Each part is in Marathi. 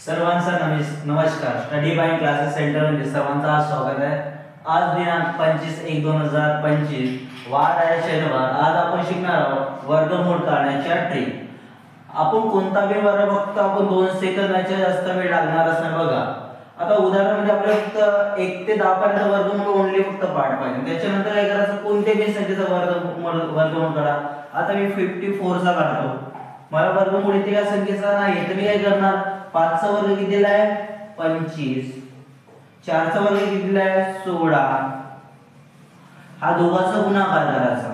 सर्वांचा नमस्कार. स्टडी बाय क्लासेस सेंटर मध्ये सर्वांचं स्वागत आहे. आज दिनांक 25/1/2025 वार आहे शनिवार. आज आपण शिकणार आहोत वर्गमूळ काढण्याच्या ट्रिक. आपण कोणता बी वर्ग फक्त आपण 2 सेकंदाच्या जास्त वेळ लागणारच नाही बघा. आता उदाहरणामध्ये आपल्याला फक्त 1 ते 10 पर्यंत वर्गमूळ ओनली फक्त पाठ पाहिजे. त्याच्यानंतर काय करायचं, कोणते बी संख्येचा वर्गमूळ काढा. आता मी 54 चा काढतो. मला वर्गमूळ इथे या संख्येचा नाही तर मी काय करणार, 5 चा वर्ग किती दिला आहे 25, 4 चा वर्ग किती दिला आहे 16. हा दोघांचा गुणाकार करायचा.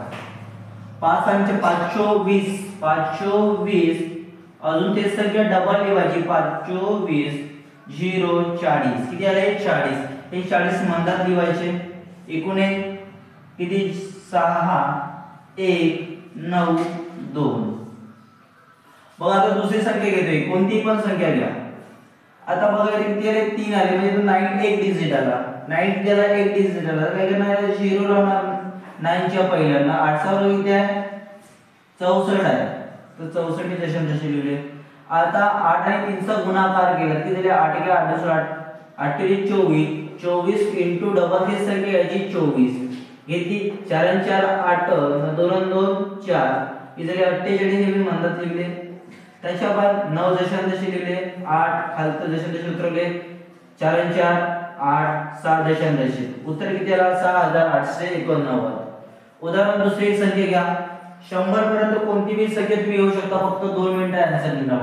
5 आणि 5 24, 520. अजून तेच संख्या डबल लिहायची. 520 0 40 किती आले 40. हे 40 मंदात लिहायचे. एकूण किती 6 1 9 2. बघा आता दुसरी संख्या घेतोय, कोणती पण संख्या घ्या. आता बघा इथे किती आले 3 आले, म्हणजे 9 एक डिजिट आला. 9 त्याला एक डिजिट आला. काय करणार 0 लावणार 9 च्या पहिल्यांदा. 8 चा वर्ग किती आहे 64 आहे. तर 64 दशांश लिहिले. आता 8 आणि 3 चा गुणाकार केला किती झाले 8 × 8 = 8, 8 × 24, 24 इंटू डबल ही संख्या याची 24 घेतली. 4 आणि 4 8, 2 आणि 2 4 ही झाली 48. हे मी म्हणतात लिहिले. त्याच्या बाद 9 दशांश लिहिले. 8 खालचं दशांश उतरवले. 4 आणि 4 8, 6 दशांश. उत्तर किती आला 6889. उदाहरण दुसरी एक संख्या घ्या. 100 पर्यंत कोणती बी संख्या तुम्ही येऊ शकता, फक्त 2 मिनिटं आन्सर लिहा.